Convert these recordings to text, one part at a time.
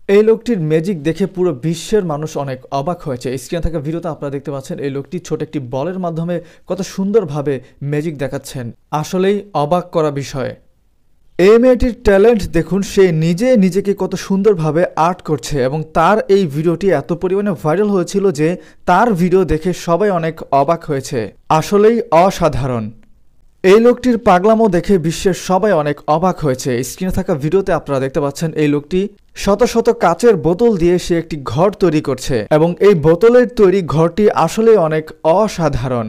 এই লোকটির ম্যাজিক দেখে পুরো বিশ্বের মানুষ অনেক অবাক হয়েছে। স্ক্রিনে থাকা ভিডিওতে আপনারা দেখতে পাচ্ছেন এই লোকটি ছোট একটি বলের মাধ্যমে কত সুন্দরভাবে ম্যাজিক দেখাচ্ছেন। আসলেই অবাক করা বিষয়। এই মেয়েটির ট্যালেন্ট দেখুন, সে নিজেকে কত সুন্দরভাবে আর্ট করছে এবং তার এই ভিডিওটি এত পরিমাণে ভাইরাল হয়েছিল যে তার ভিডিও দেখে সবাই অনেক অবাক হয়েছে। আসলেই অসাধারণ। এই লোকটির পাগলামো দেখে বিশ্বের সবাই অনেক অবাক হয়েছে। স্ক্রিনে থাকা ভিডিওতে আপনারা দেখতে পাচ্ছেন এই লোকটি শত শত কাচের বোতল দিয়ে সে একটি ঘর তৈরি করছে এবং এই বোতলের তৈরি ঘরটি আসলে অনেক অসাধারণ।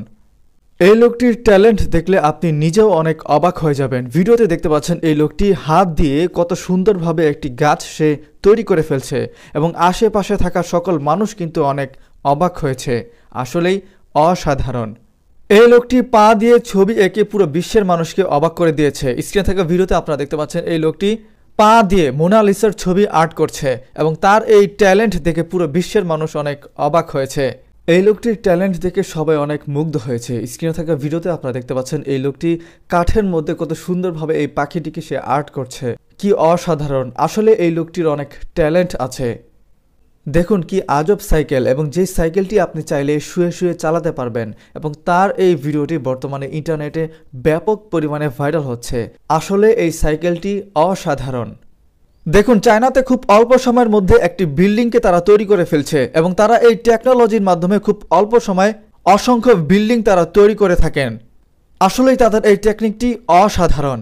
এই লোকটির ট্যালেন্ট দেখলে আপনি নিজেও অনেক অবাক হয়ে যাবেন। ভিডিওতে দেখতে পাচ্ছেন এই লোকটি হাত দিয়ে কত সুন্দরভাবে একটি গাছ সে তৈরি করে ফেলছে এবং আশেপাশে থাকা সকল মানুষ কিন্তু অনেক অবাক হয়েছে। আসলেই অসাধারণ। এই লোকটি পা দিয়ে ছবি এঁকে পুরো বিশ্বের মানুষকে অবাক করে দিয়েছে। স্ক্রিনে থাকা ভিডিওতে আপনারা দেখতে পাচ্ছেন এই লোকটি পা দিয়ে মোনালিসার ছবি আর্ট করছে এবং তার এই ট্যালেন্ট দেখে পুরো বিশ্বের মানুষ অনেক অবাক হয়েছে। এই লোকটির ট্যালেন্ট দেখে সবাই অনেক মুগ্ধ হয়েছে। স্ক্রিনে থাকা ভিডিওতে আপনারা দেখতে পাচ্ছেন এই লোকটি কাঠের মধ্যে কত সুন্দরভাবে এই পাখিটিকে সে আর্ট করছে। কি অসাধারণ। আসলে এই লোকটির অনেক ট্যালেন্ট আছে। দেখুন কি আজব সাইকেল, এবং যে সাইকেলটি আপনি চাইলে শুয়ে শুয়ে চালাতে পারবেন এবং তার এই ভিডিওটি বর্তমানে ইন্টারনেটে ব্যাপক পরিমাণে ভাইরাল হচ্ছে। আসলে এই সাইকেলটি অসাধারণ। দেখুন চায়নাতে খুব অল্প সময়ের মধ্যে একটি বিল্ডিংকে তারা তৈরি করে ফেলছে এবং তারা এই টেকনোলজির মাধ্যমে খুব অল্প সময়ে অসংখ্য বিল্ডিং তারা তৈরি করে থাকেন। আসলেই তাদের এই টেকনিকটি অসাধারণ।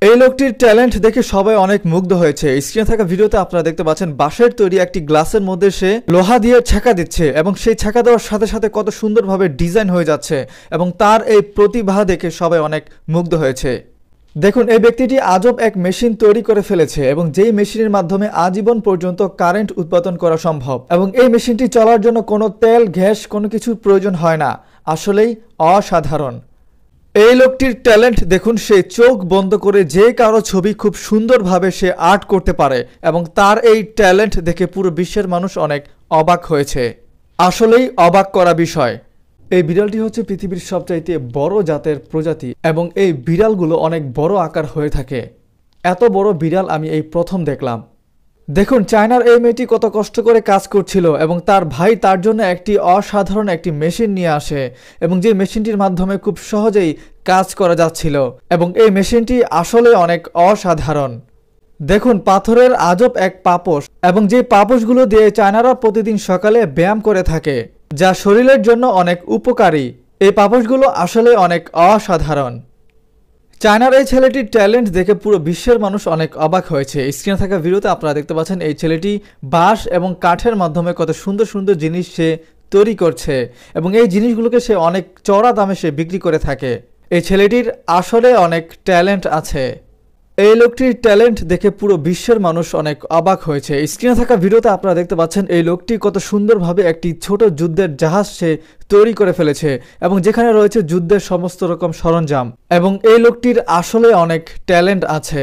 এই লোকটির ট্যালেন্ট দেখে সবাই অনেক মুগ্ধ হয়েছে। স্ক্রিনে থাকা ভিডিওতে আপনারা দেখতে পাচ্ছেন বাঁশের তৈরি একটি গ্লাসের মধ্যে সে লোহা দিয়ে ছেঁকা দিচ্ছে এবং সেই ছেঁকা দেওয়ার সাথে সাথে কত সুন্দরভাবে ডিজাইন হয়ে যাচ্ছে এবং তার এই প্রতিভা দেখে সবাই অনেক মুগ্ধ হয়েছে। দেখুন এই ব্যক্তিটি আজব এক মেশিন তৈরি করে ফেলেছে এবং যেই মেশিনের মাধ্যমে আজীবন পর্যন্ত কারেন্ট উৎপাদন করা সম্ভব এবং এই মেশিনটি চলার জন্য কোনো তেল গ্যাস কোনো কিছুর প্রয়োজন হয় না। আসলেই অসাধারণ। এই লোকটির ট্যালেন্ট দেখুন, সে চোখ বন্ধ করে যে কারো ছবি খুব সুন্দরভাবে সে আর্ট করতে পারে এবং তার এই ট্যালেন্ট দেখে পুরো বিশ্বের মানুষ অনেক অবাক হয়েছে। আসলেই অবাক করা বিষয়। এই বিড়ালটি হচ্ছে পৃথিবীর সবচাইতে বড় জাতের প্রজাতি এবং এই বিড়ালগুলো অনেক বড় আকার হয়ে থাকে। এত বড় বিড়াল আমি এই প্রথম দেখলাম। দেখুন চায়নার এই মেয়েটি কত কষ্ট করে কাজ করছিল এবং তার ভাই তার জন্য একটি অসাধারণ একটি মেশিন নিয়ে আসে এবং যে মেশিনটির মাধ্যমে খুব সহজেই কাজ করা যাচ্ছিল এবং এই মেশিনটি আসলে অনেক অসাধারণ। দেখুন পাথরের আজব এক পাপোশ এবং যে পাপোশগুলো দিয়ে চায়নারা প্রতিদিন সকালে ব্যায়াম করে থাকে, যা শরীরের জন্য অনেক উপকারী। এই পাপোশগুলো আসলে অনেক অসাধারণ। চায়নার এই ছেলেটির ট্যালেন্ট দেখে পুরো বিশ্বের মানুষ অনেক অবাক হয়েছে। স্ক্রিনে থাকা ভিডিওতে আপনারা দেখতে পাচ্ছেন এই ছেলেটি বাঁশ এবং কাঠের মাধ্যমে কত সুন্দর সুন্দর জিনিস সে তৈরি করছে এবং এই জিনিসগুলোকে সে অনেক চড়া দামে সে বিক্রি করে থাকে। এই ছেলেটির আসলে অনেক ট্যালেন্ট আছে। এই লোকটির ট্যালেন্ট দেখে পুরো বিশ্বের মানুষ অনেক অবাক হয়েছে। স্ক্রিনে থাকা ভিডিওতে আপনারা দেখতে পাচ্ছেন এই লোকটি কত সুন্দরভাবে একটি ছোট যুদ্ধের জাহাজ সে তৈরি করে ফেলেছে এবং যেখানে রয়েছে যুদ্ধের সমস্ত রকম সরঞ্জাম এবং এই লোকটির আসলে অনেক ট্যালেন্ট আছে।